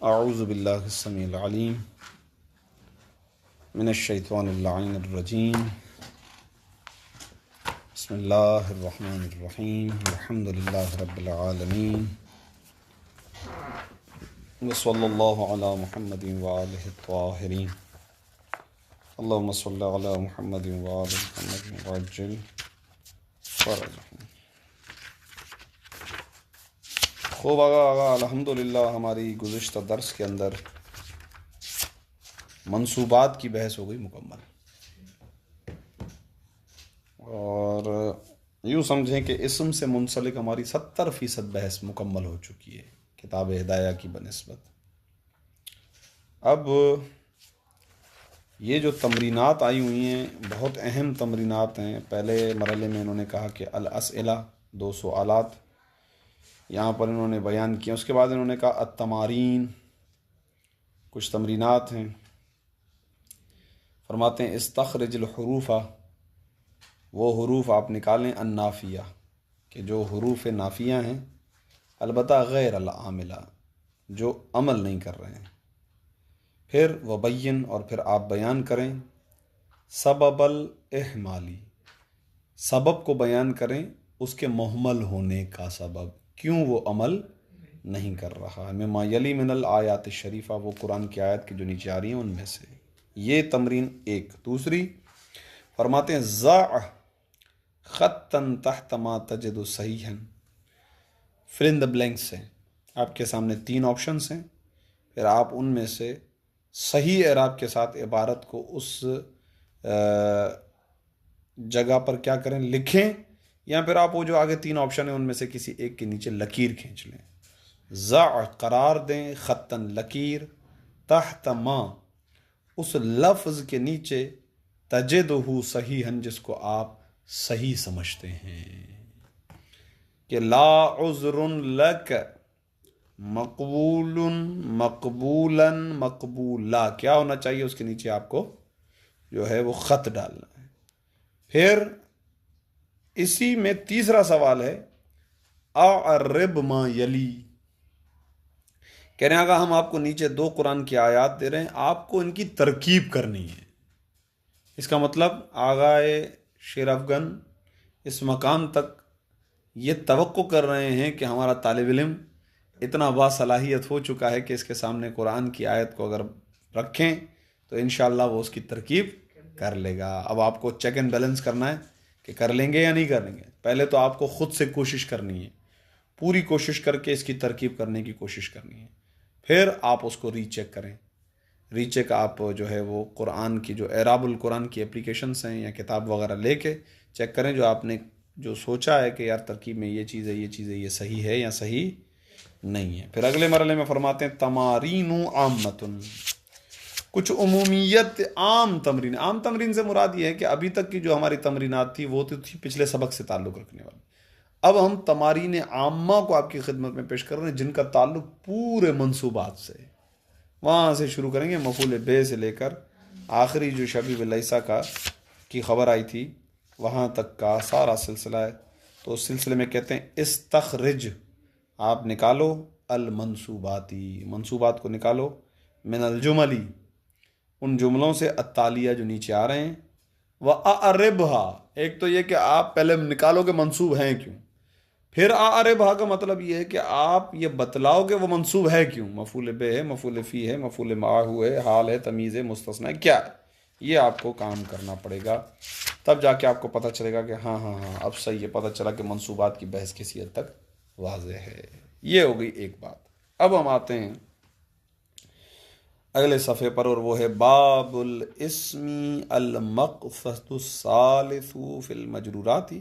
اعوذ باللہ السمیع العلیم من الشیطان اللعین الرجیم بسم اللہ الرحمن الرحیم الحمد للہ رب العالمین وصلی اللہ علی محمد وآلہ الطاہرین اللہم صلی علی محمد وآل محمد وعجل فرجہم۔ خوب آگا الحمدللہ ہماری گزشتہ درس کے اندر منصوبات کی بحث ہو گئی مکمل، اور یوں سمجھیں کہ اسم سے منسلک ہماری 70% بحث مکمل ہو چکی ہے کتاب ہدایہ کی بنسبت۔ اب یہ جو تمرینات آئی ہوئی ہیں بہت اہم تمرینات ہیں۔ پہلے مرحلے میں انہوں نے کہا کہ الاسئلہ 2 سوالات یہاں پر انہوں نے بیان کیا، اس کے بعد انہوں نے کہا التمارین، کچھ تمرینات ہیں۔ فرماتے ہیں استخرج الحروف، وہ حروف آپ نکالیں النافیہ، کہ جو حروف نافیہ ہیں البتہ غیر العاملہ، جو عمل نہیں کر رہے ہیں۔ پھر وبین، اور پھر آپ بیان کریں سبب الاحمالی، سبب کو بیان کریں اس کے محمل ہونے کا سبب، کیوں وہ عمل نہیں کر رہا۔ مما یلی من الآیات الشریفہ، وہ قرآن کی آیت کی جو نیچے آ رہی ہیں ان میں سے۔ یہ تمرین ایک۔ دوسری فرماتے ہیں ضع خطا تحت ما تجد صحیحا، fill in the blanks سے آپ کے سامنے 3 آپشنس ہیں، پھر آپ ان میں سے صحیح اعراب کے ساتھ عبارت کو اس جگہ پر کیا کریں، لکھیں، یا پھر آپ وہ جو آگے 3 آپشن ہیں ان میں سے کسی ایک کے نیچے لکیر کھینچ لیں۔ ضع قرار دیں، خطاً لکیر، تحت ما اس لفظ کے نیچے، تجدہ صحیحا جس کو آپ صحیح سمجھتے ہیں، کہ لا عذر لک مقبول مقبولا مقبولا، کیا ہونا چاہیے اس کے نیچے آپ کو جو ہے وہ خط ڈالنا ہے۔ پھر اسی میں تیسرا سوال ہے اعرب ما یلی، کہہ رہے ہیں اگر ہم آپ کو نیچے 2 قرآن کی آیات دے رہے ہیں، آپ کو ان کی ترکیب کرنی ہے۔ اس کا مطلب آغائے شیر افغن اس مقام تک یہ توقع کر رہے ہیں کہ ہمارا طالب علم اتنا باصلاحیت ہو چکا ہے کہ اس کے سامنے قرآن کی آیت کو اگر رکھیں تو انشاءاللہ وہ اس کی ترکیب کر لے گا۔ اب آپ کو چیک اینڈ بیلنس کرنا ہے کہ کر لیں گے یا نہیں کریں گے۔ پہلے تو آپ کو خود سے کوشش کرنی ہے، پوری کوشش کر کے اس کی ترکیب کرنے کی کوشش کرنی ہے، پھر آپ اس کو ری چیک کریں۔ ری چیک آپ جو ہے وہ قرآن کی جو اعراب القرآن کی اپلیکیشنس ہیں یا کتاب وغیرہ لے کے چیک کریں، جو آپ نے جو سوچا ہے کہ یار ترکیب میں یہ چیز ہے یہ صحیح ہے یا صحیح نہیں ہے۔ پھر اگلے مرحلے میں فرماتے ہیں تمارین عامۃ، کچھ عمومیت عام تمرین۔ عام تمرین سے مراد یہ ہے کہ ابھی تک کی جو ہماری تمرینات تھی وہ تو تھی پچھلے سبق سے تعلق رکھنے والی، اب ہم تمارین عامہ کو آپ کی خدمت میں پیش کر رہے ہیں جن کا تعلق پورے منصوبات سے، وہاں سے شروع کریں گے مفعول بے سے لے کر آخری جو شبیب لیسا کی خبر آئی تھی وہاں تک کا سارا سلسلہ ہے۔ تو اس سلسلے میں کہتے ہیں استخرج، آپ نکالو المنصوباتی، منصوبات کو نکالو، من الجملی، ان جملوں سے التالیہ جو نیچے آ رہے ہیں، وَأَعْرِبْهَا، ایک تو یہ کہ آپ پہلے نکالو کہ منصوب ہیں کیوں، پھر اعربھا کا مطلب یہ ہے کہ آپ یہ بتلاؤ کہ وہ منصوب ہے کیوں، مفعول بے ہے، مفعول فی ہے، مفعول معہ ہے، حال ہے، تمیز ہے، مستثنیٰ ہے، کیا ہے، یہ آپ کو کام کرنا پڑے گا، تب جا کے آپ کو پتہ چلے گا کہ ہاں اب صحیح ہے، پتہ چلا کہ منصوبات کی بحث کسی حد تک واضح ہے۔ یہ ہو گئی ایک بات۔ اب ہم آتے ہیں اگلے صفحے پر، اور وہ ہے باب الاسم المقصد الثالث فی المجرورات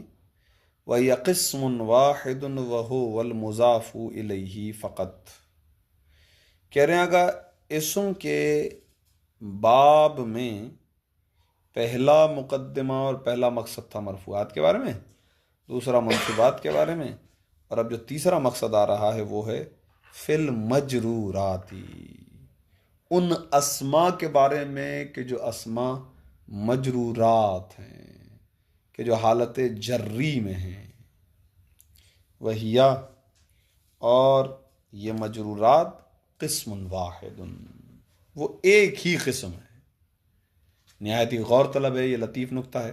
وَهِيَ قِسْمٌ وَاحِدٌ وَهُوَ الْمُضَافُ إِلَيْهِ فقط۔ کہہ رہے ہیں اگر اسم کے باب میں پہلا مقدمہ اور پہلا مقصد تھا مرفوعات کے بارے میں، دوسرا منصوبات کے بارے میں، اور اب جو تیسرا مقصد آ رہا ہے وہ ہے فی المجرورات، ان اسما کے بارے میں کہ جو اسما مجرورات ہیں، کہ جو حالت جری میں ہیں، وہیا، اور یہ مجرورات قسم واحد، وہ ایک ہی قسم ہے۔ نہایت ہی غور طلب ہے، یہ لطیف نکتہ ہے۔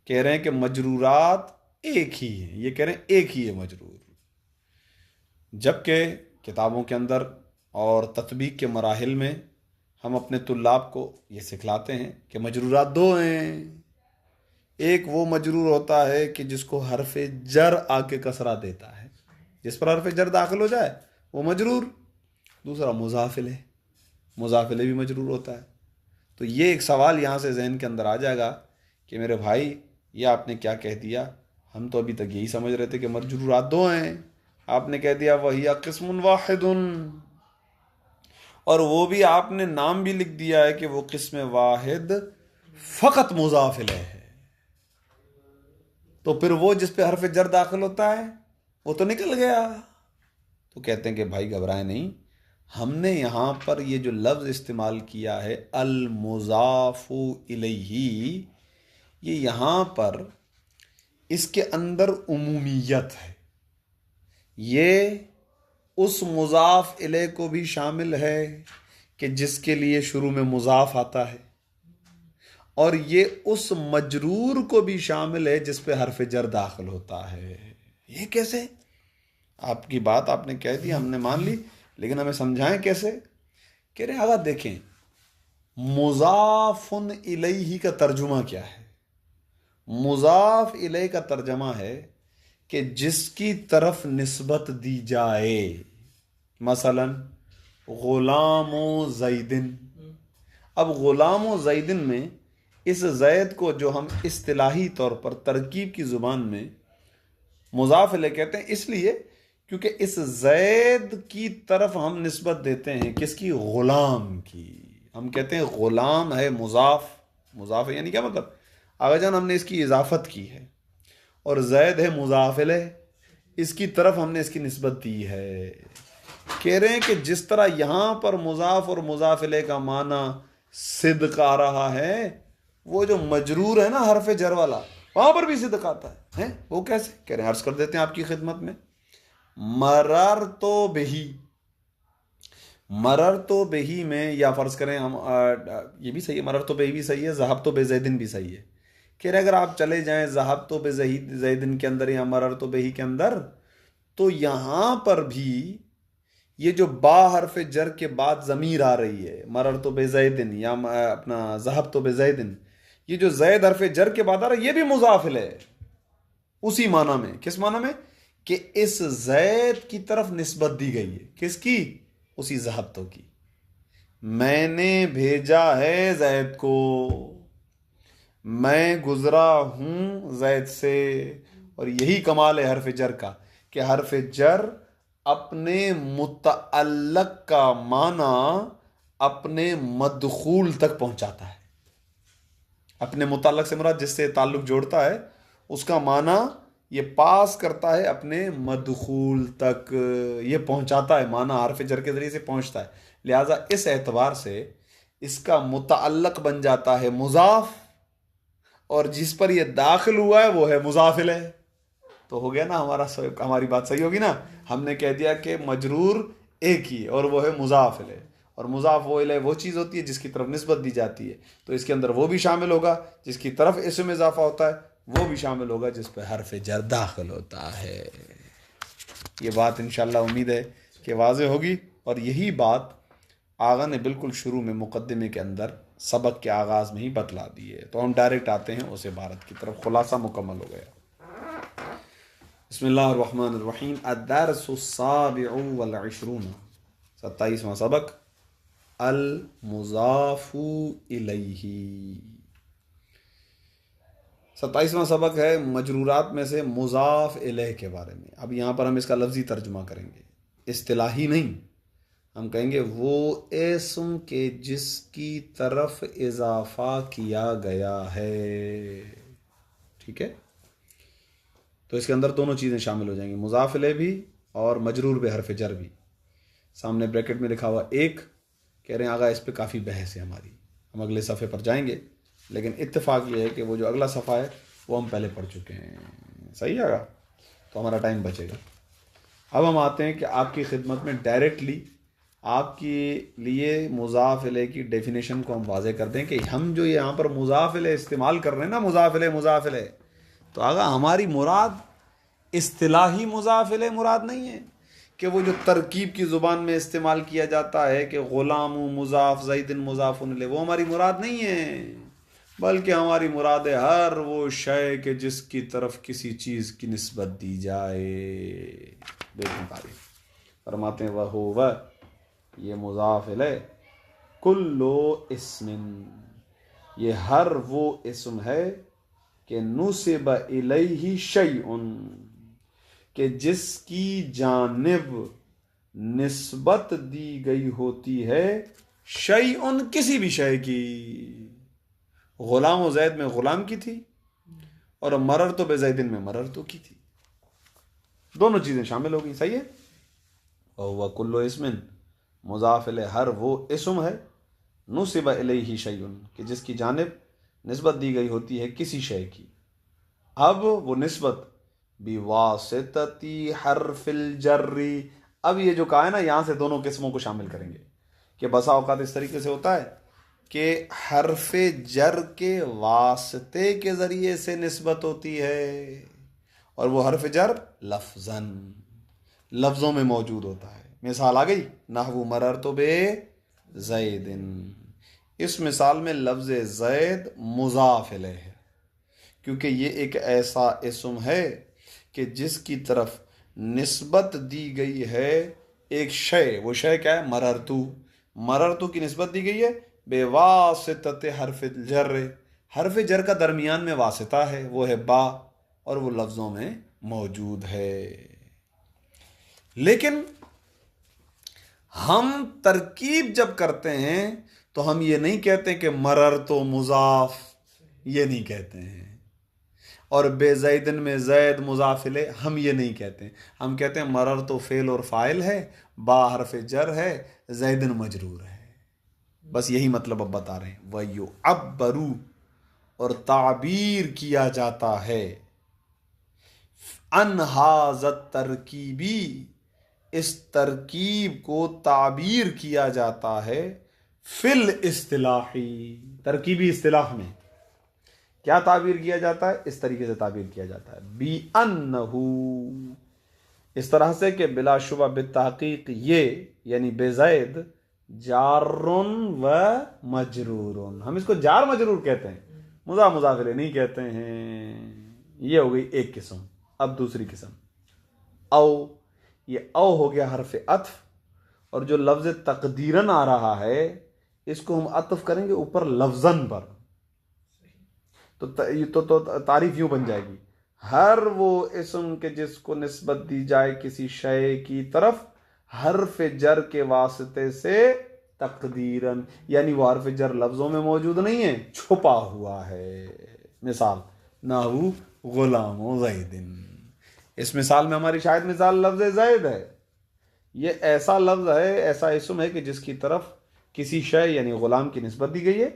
کہہ رہے ہیں کہ مجرورات ایک ہی ہیں، یہ کہہ رہے ہیں ایک ہی ہے مجرور، جبکہ کتابوں کے اندر اور تطبیق کے مراحل میں ہم اپنے طلاب کو یہ سکھلاتے ہیں کہ مجرورات دو ہیں۔ ایک وہ مجرور ہوتا ہے کہ جس کو حرف جر آ کے کسرہ دیتا ہے، جس پر حرف جر داخل ہو جائے وہ مجرور۔ دوسرا مضاف الیہ، مضاف الیہ بھی مجرور ہوتا ہے۔ تو یہ ایک سوال یہاں سے ذہن کے اندر آ جائے گا کہ میرے بھائی یہ آپ نے کیا کہہ دیا، ہم تو ابھی تک یہی سمجھ رہے تھے کہ مجرورات دو ہیں، آپ نے کہہ دیا وَهِيَ قِسْمٌ وَاحِدٌ، اور وہ بھی آپ نے نام بھی لکھ دیا ہے کہ وہ قسم واحد فقط مضاف الیہ ہے۔ تو پھر وہ جس پہ حرف جر داخل ہوتا ہے وہ تو نکل گیا۔ تو کہتے ہیں کہ بھائی گھبرائیں نہیں، ہم نے یہاں پر یہ جو لفظ استعمال کیا ہے المضاف الیہ، یہ یہاں پر اس کے اندر عمومیت ہے، یہ اس مضاف الیہ کو بھی شامل ہے کہ جس کے لیے شروع میں مضاف آتا ہے، اور یہ اس مجرور کو بھی شامل ہے جس پہ حرف جر داخل ہوتا ہے۔ یہ کیسے؟ آپ کی بات آپ نے کہہ دی، ہم نے مان لی، لیکن ہمیں سمجھائیں کیسے؟ کہہ رہے ہیں آگا دیکھیں، مضاف الیہ کا ترجمہ کیا ہے؟ مضاف الیہ کا ترجمہ ہے کہ جس کی طرف نسبت دی جائے، مثلا غلام و زیدن۔ اب غلام و زیدن میں اس زید کو جو ہم اصطلاحی طور پر ترکیب کی زبان میں مضاف الیہ کہتے ہیں، اس لیے کیونکہ اس زید کی طرف ہم نسبت دیتے ہیں کس کی؟ غلام کی۔ ہم کہتے ہیں غلام ہے مضاف، مضاف یعنی کیا مطلب؟ آگا جان ہم نے اس کی اضافت کی ہے، اور زید ہے مضاف الیہ، اس کی طرف ہم نے اس کی نسبت دی ہے۔ کہہ رہے ہیں کہ جس طرح یہاں پر مضاف اور مضاف الیہ کا معنی صدق آ رہا ہے، وہ جو مجرور ہے نا حرف جر والا، وہاں پر بھی صدق آتا ہے۔ وہ کیسے؟ کہہ رہے ہیں عرض کر دیتے ہیں آپ کی خدمت میں، مررتو بہی، مررتو بہی میں، یا فرض کریں ہم یہ بھی صحیح ہے، مررتو بہی بھی صحیح ہے، ذہبتو بزیدن بھی صحیح ہے۔ کہہ رہے اگر آپ چلے جائیں ذہبتو بزیدن کے اندر یا مررتو بہی کے اندر، تو یہاں پر بھی یہ جو با حرف جر کے بعد ضمیر آ رہی ہے، مررتو بزیدن یا اپنا ذہبتو بزیدن، یہ جو زید حرف جر کے بعد آ رہا ہے یہ بھی مضاف الیہ ہے، اسی معنی میں۔ کس معنی میں؟ کہ اس زید کی طرف نسبت دی گئی ہے، کس کی؟ اسی ذہبتو کی۔ میں نے بھیجا ہے زید کو، میں گزرا ہوں زید سے۔ اور یہی کمال ہے حرف جر کا کہ حرف جر اپنے متعلق کا معنی اپنے مدخول تک پہنچاتا ہے۔ اپنے متعلق سے مراد جس سے تعلق جوڑتا ہے اس کا معنی یہ پاس کرتا ہے اپنے مدخول تک، یہ پہنچاتا ہے، معنی حرف جر کے ذریعے سے پہنچتا ہے، لہٰذا اس اعتبار سے اس کا متعلق بن جاتا ہے مضاف، اور جس پر یہ داخل ہوا ہے وہ ہے مضاف الیہ۔ تو ہو گیا نا ہماری بات صحیح ہوگی نا؟ ہم نے کہہ دیا کہ مجرور ایک ہی اور وہ ہے مضاف الیہ، اور مضاف الیہ وہ چیز ہوتی ہے جس کی طرف نسبت دی جاتی ہے، تو اس کے اندر وہ بھی شامل ہوگا جس کی طرف اسم اضافہ ہوتا ہے، وہ بھی شامل ہوگا جس پہ حرف جر داخل ہوتا ہے۔ یہ بات انشاءاللہ امید ہے کہ واضح ہوگی، اور یہی بات آغا نے بالکل شروع میں مقدمے کے اندر سبق کے آغاز میں ہی بتلا دی ہے۔ تو ہم ڈائریکٹ آتے ہیں اس عبارت کی طرف، خلاصہ مکمل ہو گیا۔ بسم اللہ الرحمن الرحیم۔ الدرس السابع والعشرون، 27واں سبق، المضاف الیہ۔ 27واں سبق ہے مجرورات میں سے مضاف الیہ کے بارے میں۔ اب یہاں پر ہم اس کا لفظی ترجمہ کریں گے، اصطلاحی نہیں، ہم کہیں گے وہ اسم کے جس کی طرف اضافہ کیا گیا ہے۔ ٹھیک ہے؟ تو اس کے اندر دونوں چیزیں شامل ہو جائیں گی، مضاف الیہ بھی اور مجرور بے حرف جر بھی۔ سامنے بریکٹ میں لکھا ہوا ایک، کہہ رہے ہیں آگا اس پہ کافی بحث ہے ہماری، ہم اگلے صفحے پر جائیں گے، لیکن اتفاق یہ ہے کہ وہ جو اگلا صفحہ ہے وہ ہم پہلے پڑھ چکے ہیں۔ صحیح ہے گا؟ تو ہمارا ٹائم بچے گا۔ اب ہم آتے ہیں کہ آپ کی خدمت میں ڈائریکٹلی آپ کے لیے مضاف الیہ کی ڈیفینیشن کو ہم واضح کر دیں کہ ہم جو یہاں پر مضاف الیہ استعمال کر رہے ہیں نا، مضاف الیہ، تو آگا ہماری مراد اصطلاحی مضاف الیہ مراد نہیں ہے کہ وہ جو ترکیب کی زبان میں استعمال کیا جاتا ہے کہ غلام مضاف زید مضاف الیہ، وہ ہماری مراد نہیں ہے، بلکہ ہماری مراد ہے ہر وہ شے کہ جس کی طرف کسی چیز کی نسبت دی جائے۔ دیکھیں تعریف فرماتے ہیں وَهُوَ، یہ مضاف الیہ، کلو اسم، یہ ہر وہ اسم ہے کہ نسب الیہ شیء، کہ جس کی جانب نسبت دی گئی ہوتی ہے شیء، کسی بھی شے کی۔ غلام و زید میں غلام کی تھی، اور مررت بزید میں مررت کی تھی، دونوں چیزیں شامل ہو گئی، صحیح ہے۔ وَهُوَ كُلُّ اسم، مضاف الیہ ہر وہ اسم ہے، نسب الیہ شیء، کہ جس کی جانب نسبت دی گئی ہوتی ہے کسی شے کی۔ اب وہ نسبت بواسطتی حرف الجر، اب یہ جو کہا ہے نا، یہاں سے دونوں قسموں کو شامل کریں گے کہ بسا اوقات اس طریقے سے ہوتا ہے کہ حرف جر کے واسطے کے ذریعے سے نسبت ہوتی ہے، اور وہ حرف جر لفظاً، لفظوں میں موجود ہوتا ہے۔ مثال آ گئی، نحو مررت بزید، اس مثال میں لفظ زید مضاف الیہ ہے، کیونکہ یہ ایک ایسا اسم ہے کہ جس کی طرف نسبت دی گئی ہے ایک شے، وہ شے کیا ہے؟ مررتو کی نسبت دی گئی ہے بے واسطت حرف الجر، حرف جر کا درمیان میں واسطہ ہے، وہ ہے با، اور وہ لفظوں میں موجود ہے۔ لیکن ہم ترکیب جب کرتے ہیں تو ہم یہ نہیں کہتے کہ مررتو مضاف، یہ نہیں کہتے ہیں، اور بے زیدن میں زید مضاف الیہ ہم یہ نہیں کہتے، ہم کہتے ہیں مررتو فعل اور فاعل ہے، با حرف جر ہے، زیدن مجرور ہے، بس یہی مطلب اب بتا رہے ہیں۔ وَيُعَبَّرُ، اور تعبیر کیا جاتا ہے، عن ھذا الترکیبی، اس ترکیب کو تعبیر کیا جاتا ہے، فی الاصطلاحی، ترکیبی اصطلاح میں کیا تعبیر کیا جاتا ہے؟ اس طریقے سے تعبیر کیا جاتا ہے، بِأَنَّهُ، اس طرح سے کہ بلا شبہ بالتحقیق یہ یعنی بے زید جار و مجرور، ہم اس کو جار مجرور کہتے ہیں، مضاف الیہ نہیں کہتے ہیں۔ یہ ہو گئی ایک قسم۔ اب دوسری قسم، او، یہ او ہو گیا حرف عطف، اور جو لفظ تقدیراً آ رہا ہے اس کو ہم عطف کریں گے اوپر لفظاً پر، تو تعریف یوں بن جائے گی، ہر وہ اسم کہ جس کو نسبت دی جائے کسی شے کی طرف حرف جر کے واسطے سے تقدیراً، یعنی وہ حرف جر لفظوں میں موجود نہیں ہے، چھپا ہوا ہے۔ مثال نحو غلام و زیدن، اس مثال میں ہماری شاید مثال لفظ زید ہے، یہ ایسا لفظ ہے، ایسا اسم ہے کہ جس کی طرف کسی شے یعنی غلام کی نسبت دی گئی ہے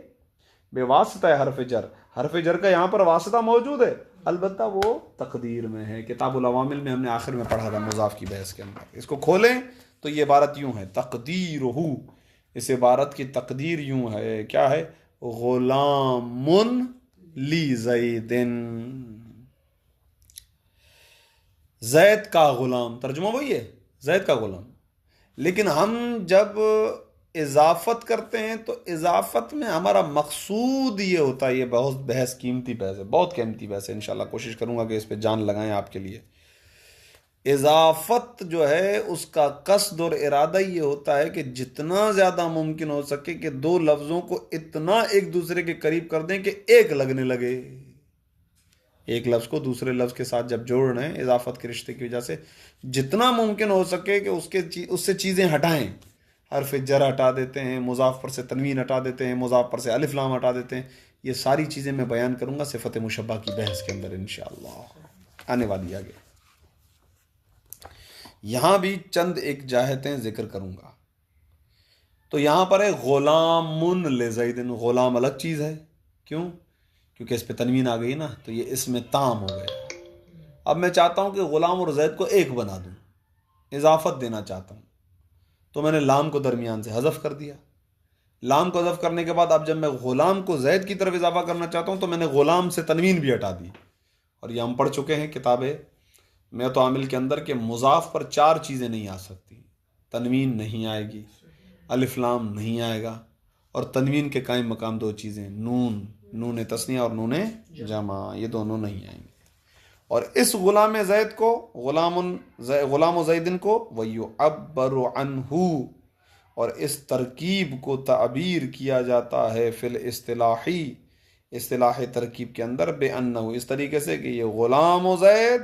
بے واسطہ ہے حرف جر، حرف جر کا یہاں پر واسطہ موجود ہے، البتہ وہ تقدیر میں ہے۔ کتاب العوامل میں ہم نے آخر میں پڑھا تھا مضاف کی بحث کے اندر، اس کو کھولیں تو یہ عبارت یوں ہے، تقدیرہ، اس عبارت کی تقدیر یوں ہے، کیا ہے؟ غلام لی زیدن، زید کا غلام، ترجمہ وہی ہے، زید کا غلام۔ لیکن ہم جب اضافت کرتے ہیں تو اضافت میں ہمارا مقصود یہ ہوتا ہے، یہ بہت بحث قیمتی بحث ہے، بہت قیمتی بحث ہے، انشاءاللہ کوشش کروں گا کہ اس پہ جان لگائیں آپ کے لیے۔ اضافت جو ہے اس کا قصد اور ارادہ یہ ہوتا ہے کہ جتنا زیادہ ممکن ہو سکے کہ دو لفظوں کو اتنا ایک دوسرے کے قریب کر دیں کہ ایک لگنے لگے، ایک لفظ کو دوسرے لفظ کے ساتھ جب جوڑ رہے ہیں اضافت کے رشتے کی وجہ سے، جتنا ممکن ہو سکے کہ اس سے چیزیں ہٹائیں، حرف جر ہٹا دیتے ہیں، مضاف پر سے تنوین ہٹا دیتے ہیں، مضاف پر سے الف لام ہٹا دیتے ہیں، یہ ساری چیزیں میں بیان کروں گا صفت مشبہ کی بحث کے اندر انشاءاللہ آنے والی آگے۔ یہاں بھی چند ایک جاہتیں ذکر کروں گا۔ تو یہاں پر ہے غلام لزیدن، غلام الگ چیز ہے، کیوں؟ کیونکہ اس پہ تنوین آ گئی نا، تو یہ اس میں تام ہو گیا۔ اب میں چاہتا ہوں کہ غلام اور زید کو ایک بنا دوں، اضافت دینا چاہتا ہوں، تو میں نے لام کو درمیان سے حذف کر دیا. لام کو حذف کرنے کے بعد اب جب میں غلام کو زید کی طرف اضافہ کرنا چاہتا ہوں تو میں نے غلام سے تنوین بھی ہٹا دی. اور یہ ہم پڑھ چکے ہیں کتابیں میں تو عامل کے اندر کہ مضاف پر 4 چیزیں نہیں آ سکتی. تنوین نہیں آئے گی، الف لام نہیں آئے گا، اور تنوین کے قائم مقام 2 چیزیں نون تثنیہ اور نون جمع، یہ دونوں نہیں آئیں گے. اور اس غلام زید کو غلام و زیدن کو وَيُعَبَّرُ عَنْهُ، اور اس ترکیب کو تعبیر کیا جاتا ہے فی اصطلاحی ترکیب کے اندر بِأَنَّهُ، اس طریقے سے کہ یہ غلام و زید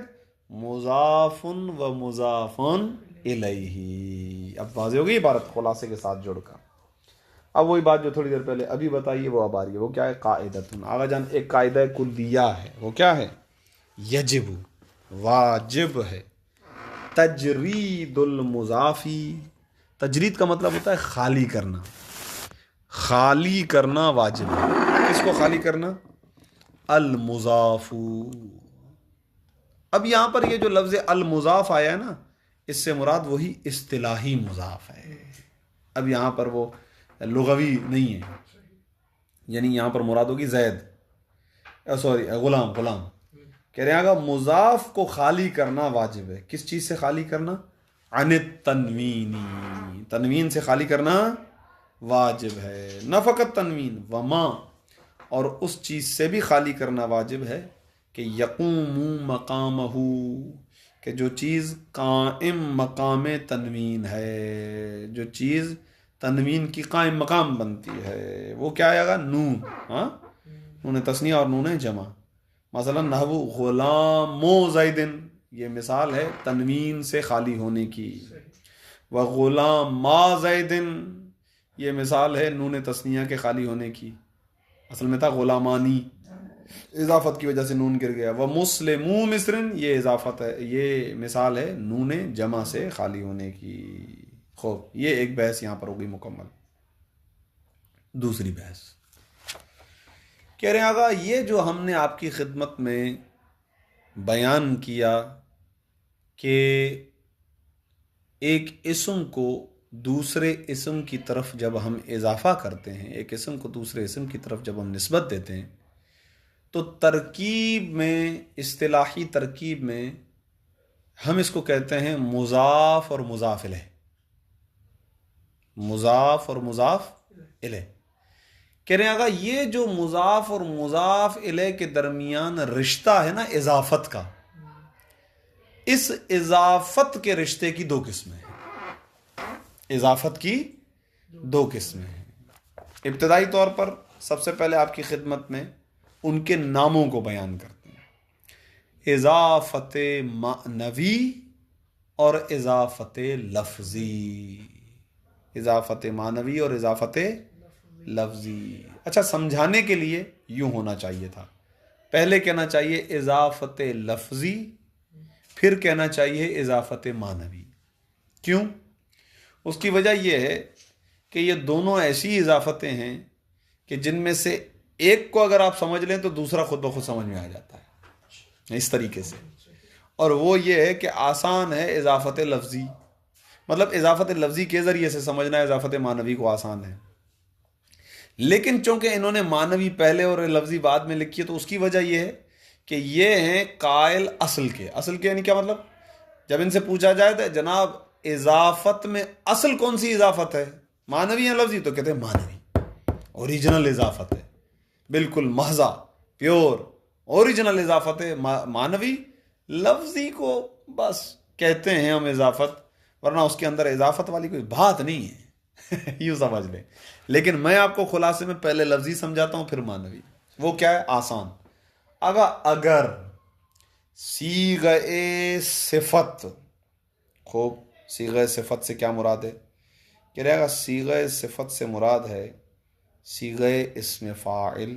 مضاف و مضاف الیہ. اب واضح ہو گئی عبارت خلاصے کے ساتھ جوڑ کر. اب وہی بات جو تھوڑی دیر پہلے ابھی بتائیے وہ اب آ رہی ہے. وہ کیا ہے؟ قاعدۃ. آغا جان ایک قاعدہ کلیہ ہے. وہ کیا ہے؟ یجب، واجب ہے. تجرید المضافی، تجرید کا مطلب ہوتا ہے خالی کرنا. خالی کرنا واجب ہے. کس کو خالی کرنا؟ المضاف. اب یہاں پر یہ جو لفظ المضاف آیا ہے نا، اس سے مراد وہی اصطلاحی مضاف ہے. اب یہاں پر وہ لغوی نہیں ہے. یعنی یہاں پر مراد ہوگی زید، غلام کہہ رہے ہیں گا مضاف کو خالی کرنا واجب ہے. کس چیز سے خالی کرنا؟ عن التنوین، تنوین سے خالی کرنا واجب ہے. نہ فقط تنوین، وما، اور اس چیز سے بھی خالی کرنا واجب ہے کہ یقوم مقامہ، کہ جو چیز قائم مقام تنوین ہے، جو چیز تنوین کی قائم مقام بنتی ہے، وہ کیا آئے گا؟ نون تثنیہ اور نون جمع. مثلا نحو غلام و زیدن، یہ مثال ہے تنوین سے خالی ہونے کی. وغلام ما زیدن، یہ مثال ہے نون تثنیہ کے خالی ہونے کی. اصل میں تھا غلامانی، اضافت کی وجہ سے نون گر گیا. ومسلمو مصرن، یہ اضافت ہے، یہ مثال ہے نون جمع سے خالی ہونے کی. خوب، یہ ایک بحث یہاں پر ہوگی مکمل. دوسری بحث کہہ رہے ہیں آقا یہ جو ہم نے آپ کی خدمت میں بیان کیا کہ ایک اسم کو دوسرے اسم کی طرف جب ہم اضافہ کرتے ہیں، ایک اسم کو دوسرے اسم کی طرف جب ہم نسبت دیتے ہیں، تو ترکیب میں، اصطلاحی ترکیب میں ہم اس کو کہتے ہیں مضاف اور مضاف الیہ. مضاف اور مضاف الیہ. کہہ رہے ہیں آقا یہ جو مضاف اور مضاف الیہ کے درمیان رشتہ ہے نا اضافت کا، اس اضافت کے رشتے کی 2 قسمیں ہیں. اضافت کی 2 قسمیں ہیں. ابتدائی طور پر سب سے پہلے آپ کی خدمت میں ان کے ناموں کو بیان کرتے ہیں. اضافت معنوی اور اضافت لفظی. اضافت معنوی اور اضافت لفظی. اچھا، سمجھانے کے لیے یوں ہونا چاہیے تھا، پہلے کہنا چاہیے اضافت لفظی، پھر کہنا چاہیے اضافت معنوی. کیوں؟ اس کی وجہ یہ ہے کہ یہ دونوں ایسی اضافتیں ہیں کہ جن میں سے ایک کو اگر آپ سمجھ لیں تو دوسرا خود بخود سمجھ میں آ جاتا ہے اس طریقے سے. اور وہ یہ ہے کہ آسان ہے اضافت لفظی، مطلب اضافت لفظی کے ذریعے سے سمجھنا اضافت معنوی کو آسان ہے. لیکن چونکہ انہوں نے معنوی پہلے اور لفظی بعد میں لکھی ہے تو اس کی وجہ یہ ہے کہ یہ ہیں قائل اصل کے. اصل کے یعنی کیا مطلب؟ جب ان سے پوچھا جائے تو جناب اضافت میں اصل کون سی اضافت ہے، معنوی یا لفظی؟ تو کہتے ہیں معنوی، اوریجنل اضافت ہے، بالکل محضہ، پیور اوریجنل اضافت ہے معنوی. لفظی کو بس کہتے ہیں ہم اضافت، ورنہ اس کے اندر اضافت والی کوئی بات نہیں ہے. یوں سمجھ لیں. لیکن میں آپ کو خلاصے میں پہلے لفظی سمجھاتا ہوں پھر معنوی. وہ کیا ہے؟ آسان. اگر صیغہ صفت، خوب، صیغہ صفت سے کیا مراد ہے؟ کہ رہے گا صیغہ صفت سے مراد ہے صیغہ اسم فاعل،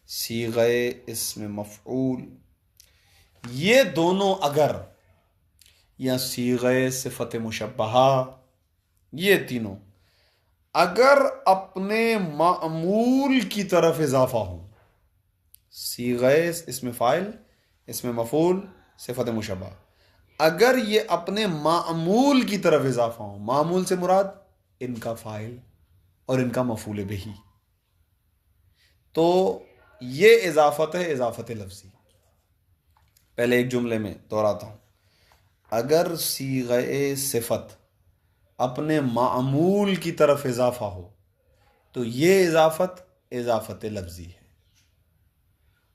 صیغہ اسم مفعول. یہ دونوں اگر، یا صیغہ صفت مشبہہ، یہ تینوں اگر اپنے معمول کی طرف اضافہ ہوں، صیغہ اسم فاعل، اسم مفعول، صفت مشبہ، اگر یہ اپنے معمول کی طرف اضافہ ہو، معمول سے مراد ان کا فاعل اور ان کا مفعول بہی، تو یہ اضافت ہے، اضافت لفظی۔ پہلے ایک جملے میں دہراتا ہوں، اگر صیغہ صفت اپنے معمول کی طرف اضافہ ہو تو یہ اضافت لفظی ہے،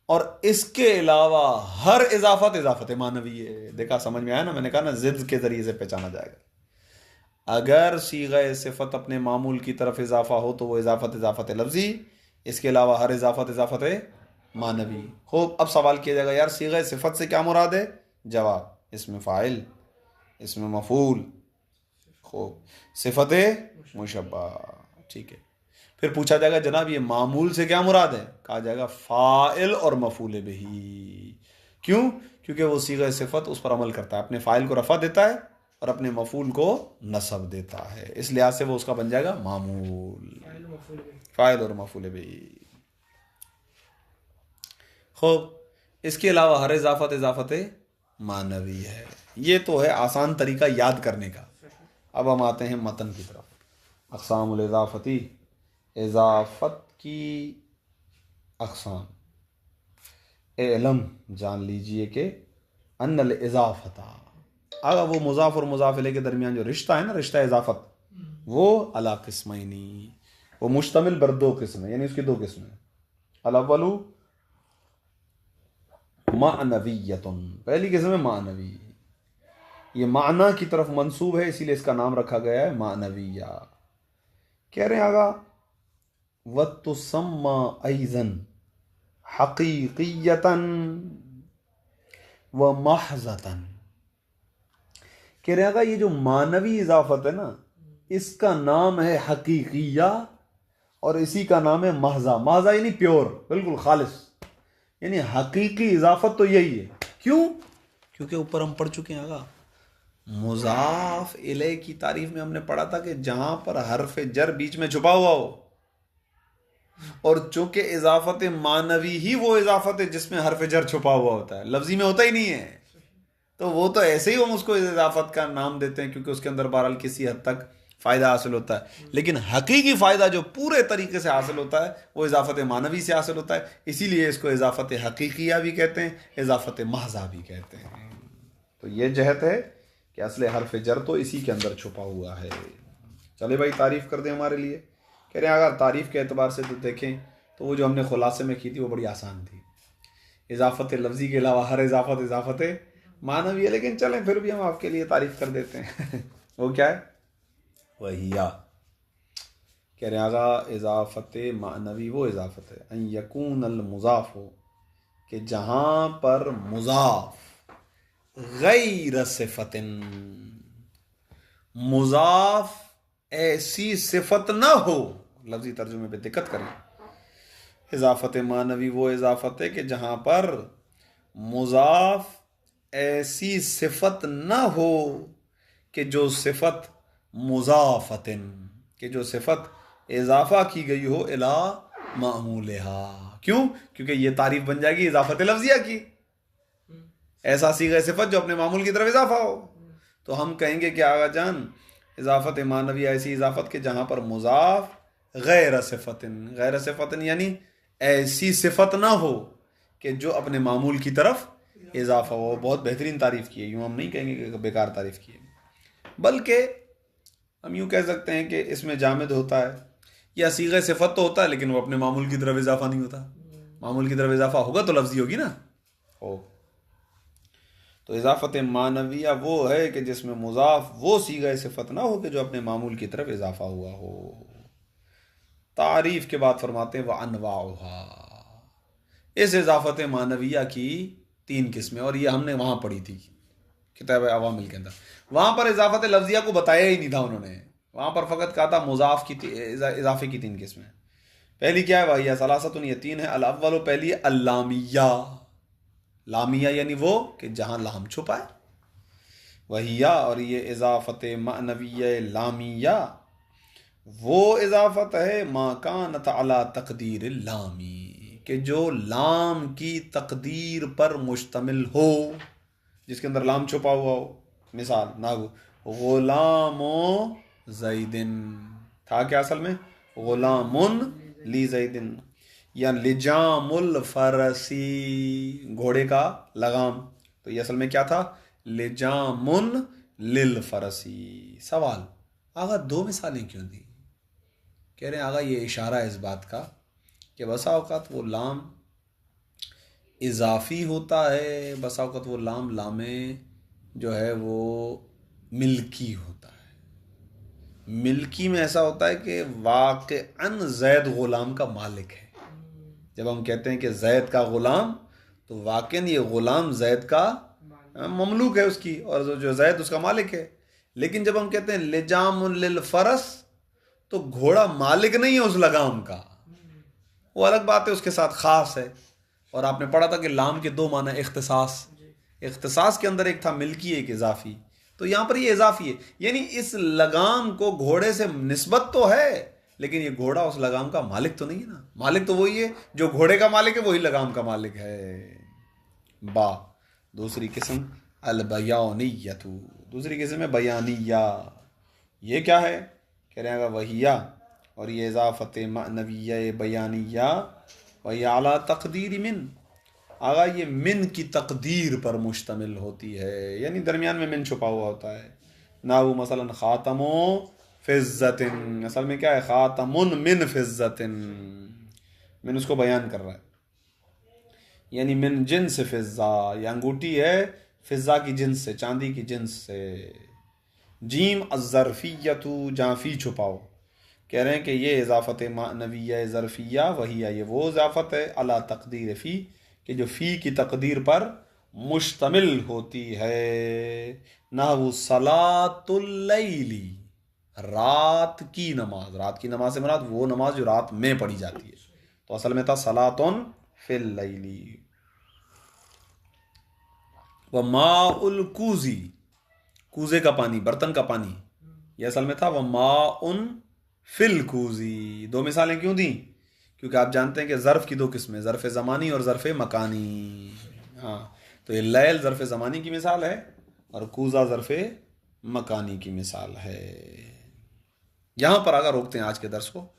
اور اس کے علاوہ ہر اضافت معنوی ہے۔ دیکھا سمجھ میں آیا نا؟ میں نے کہا نا ضد کے ذریعے سے پہچانا جائے گا۔ اگر صیغہ صفت اپنے معمول کی طرف اضافہ ہو تو وہ اضافت لفظی، اس کے علاوہ ہر اضافت معنوی۔ خوب، اب سوال کیا جائے گا یار صیغہ صفت سے کیا مراد ہے؟ جواب، اس میں فاعل، اس میں مفعول، خوب، صفت مشبہ، ٹھیک ہے۔ پھر پوچھا جائے گا جناب یہ معمول سے کیا مراد ہے؟ کہا جائے گا فاعل اور مفعول بہی۔ کیوں؟ کیونکہ وہ صیغہ صفت اس پر عمل کرتا ہے، اپنے فاعل کو رفع دیتا ہے اور اپنے مفعول کو نصب دیتا ہے، اس لحاظ سے وہ اس کا بن جائے گا معمول، فاعل اور مفعول بہی۔ خوب، اس کے علاوہ ہر اضافت معنوی ہے۔ یہ تو ہے آسان طریقہ یاد کرنے کا۔ اب ہم آتے ہیں متن کی طرف۔ اقسام الاضافتی، اضافت کی اقسام۔ علم، جان لیجئے کہ ان الاضافت، اگر وہ مضاف اور مضاف الیہ کے درمیان جو رشتہ ہے نا، رشتہ اضافت، وہ علی قسمینی، وہ مشتمل بر دو قسم ہے، یعنی اس کی دو قسمیں۔ الاول معنویۃ، پہلی قسم ہے معنوی، یہ معنی کی طرف منسوب ہے، اسی لیے اس کا نام رکھا گیا ہے معنویہ۔ کہہ رہے ہیں آگا وَتُسَمَّى أَيْضًا حَقِيقِيَّةً وَمَحْضَةً۔ کہہ رہے ہیں آگا یہ جو معنوی اضافت ہے نا، اس کا نام ہے حقیقیہ اور اسی کا نام ہے محضہ۔ محضہ یعنی پیور، بالکل خالص، یعنی حقیقی اضافت تو یہی ہے۔ کیوں؟ کیونکہ اوپر ہم پڑھ چکے ہیں آگا، مضاف الیہ کی تعریف میں ہم نے پڑھا تھا کہ جہاں پر حرف جر بیچ میں چھپا ہوا ہو، اور چونکہ اضافت معنوی ہی وہ اضافت ہے جس میں حرف جر چھپا ہوا ہوتا ہے، لفظی میں ہوتا ہی نہیں ہے، تو وہ تو ایسے ہی ہم اس کو اضافت کا نام دیتے ہیں، کیونکہ اس کے اندر بہرحال کسی حد تک فائدہ حاصل ہوتا ہے، لیکن حقیقی فائدہ جو پورے طریقے سے حاصل ہوتا ہے وہ اضافت معنوی سے حاصل ہوتا ہے، اسی لیے اس کو اضافت حقیقیہ بھی کہتے ہیں، اضافت محضہ بھی کہتے ہیں۔ تو یہ جہت ہے کہ اصل حرف جر تو اسی کے اندر چھپا ہوا ہے۔ چلے بھائی تعریف کر دیں ہمارے لیے۔ کہہ رہے ہیں اگر تعریف کے اعتبار سے تو دیکھیں تو وہ جو ہم نے خلاصے میں کی تھی وہ بڑی آسان تھی، اضافت لفظی کے علاوہ ہر اضافت معنوی ہے، لیکن چلیں پھر بھی ہم آپ کے لیے تعریف کر دیتے ہیں۔ وہ کیا ہے؟ وہیا، کہہ رہے ہیں آگا اضافت معنوی وہ اضافت ہے ان یکون المضاف ہو، کہ جہاں پر مضاف غیر صفت، مضاف ایسی صفت نہ ہو، لفظی ترجمے پہ دقت کریں، اضافت معنوی وہ اضافت ہے کہ جہاں پر مضاف ایسی صفت نہ ہو کہ جو صفت مضافتن، کہ جو صفت اضافہ کی گئی ہو الی معمولہا۔ کیوں؟ کیونکہ یہ تعریف بن جائے گی اضافت لفظیہ کی، ایسا صیغہ صفت جو اپنے معمول کی طرف اضافہ ہو، تو ہم کہیں گے کہ آغا جان اضافت معنوی ایسی اضافت کہ جہاں پر مضاف غیر صفتن، غیر صفتن یعنی ایسی صفت نہ ہو کہ جو اپنے معمول کی طرف اضافہ ہو۔ بہت بہترین تعریف کی ہے، یوں ہم نہیں کہیں گے کہ بیکار تعریف کی ہے، بلکہ ہم یوں کہہ سکتے ہیں کہ اس میں جامد ہوتا ہے یا صیغہ صفت تو ہوتا ہے لیکن وہ اپنے معمول کی طرف اضافہ نہیں ہوتا، معمول کی طرف اضافہ ہوگا تو لفظی ہوگی نا۔ تو اضافت معنویہ وہ ہے کہ جس میں مضاف وہ صیغہ صفت نہ ہو کہ جو اپنے معمول کی طرف اضافہ ہوا ہو۔ تعریف کے بعد فرماتے ہیں وَأَنْوَاعُهَا، اس اضافت معنویہ کی 3 قسمیں، اور یہ ہم نے وہاں پڑھی تھی کتاب عوامل کے اندر۔ وہاں پر اضافت لفظیہ کو بتایا ہی نہیں تھا انہوں نے، وہاں پر فقط کہا تھا مضاف کی اضافے کی 3 قسمیں۔ پہلی کیا ہے؟ وَهِيَ ثَلَاثَةٌ، یہ 3 ہے۔ الاول، پہلی اللامیہ، لامیہ یعنی وہ کہ جہاں لام چھپا ہے، وہی، اور یہ اضافت معنویہ لامیہ وہ اضافت ہے ما کانت علی تقدیر اللامی، کہ جو لام کی تقدیر پر مشتمل ہو، جس کے اندر لام چھپا ہوا ہو. مثال ناگو غلام زیدن تھا کیا اصل میں غلام لی زیدن. یا لجام الفرسی گھوڑے کا لگام, تو یہ اصل میں کیا تھا لجام للفرسی. سوال آغا 2 مثالیں کیوں دی؟ کہہ رہے ہیں آغا یہ اشارہ ہے اس بات کا کہ بسا اوقات وہ لام اضافی ہوتا ہے, بسا اوقات وہ لام جو ہے وہ ملکی ہوتا ہے. ملکی میں ایسا ہوتا ہے کہ واقعاً زید غلام کا مالک ہے. جب ہم کہتے ہیں کہ زید کا غلام تو واقعاً یہ غلام زید کا مملوک ہے اس کی, اور جو زید اس کا مالک ہے. لیکن جب ہم کہتے ہیں لجام للفرس تو گھوڑا مالک نہیں ہے اس لگام کا, وہ الگ بات ہے, اس کے ساتھ خاص ہے. اور آپ نے پڑھا تھا کہ لام کے 2 معنی اختصاص, اختصاص کے اندر ایک تھا ملکی ایک اضافی, تو یہاں پر یہ اضافی ہے. یعنی اس لگام کو گھوڑے سے نسبت تو ہے لیکن یہ گھوڑا اس لگام کا مالک تو نہیں ہے نا. مالک تو وہی ہے جو گھوڑے کا مالک ہے, وہی لگام کا مالک ہے. با دوسری قسم البیانیۃ, دوسری قسم ہے بیانیہ. یہ کیا ہے؟ کہہ رہے ہیں وحیہ, اور یہ اضافت معنویہ بیانیہ وہی اعلیٰ تقدیر من. آگا یہ من کی تقدیر پر مشتمل ہوتی ہے, یعنی درمیان میں من چھپا ہوا ہوتا ہے. ناو مثلا خاتم فضت, اصل میں کیا ہے خاتم من فضت, من اس کو بیان کر رہا ہے, یعنی من جنس فضہ, یہ انگوٹھی ہے فضہ کی جنس سے, چاندی کی جنس سے. جیم الظرفیۃ, جہاں فی چھپاؤ. کہہ رہے ہیں کہ یہ اضافت معنویہ ظرفیہ وہی ہے, یہ وہ اضافت ہے علی تقدیر فی کہ جو فی کی تقدیر پر مشتمل ہوتی ہے. نحو صلاۃ اللیل, رات کی نماز. رات کی نماز سے مراد وہ نماز جو رات میں پڑھی جاتی ہے, تو اصل میں تھا صلاۃ فی اللیل. وماء الکوزی, کوزے کا پانی, برتن کا پانی, یہ اصل میں تھا وماء فی الکوزی. 2 مثالیں کیوں دیں؟ کیونکہ آپ جانتے ہیں کہ ظرف کی 2 قسمیں, ظرف زمانی اور ظرف مکانی. ہاں, تو یہ لیل ظرف زمانی کی مثال ہے اور کوزہ ظرف مکانی کی مثال ہے. یہاں پر آگے روکتے ہیں آج کے درس کو.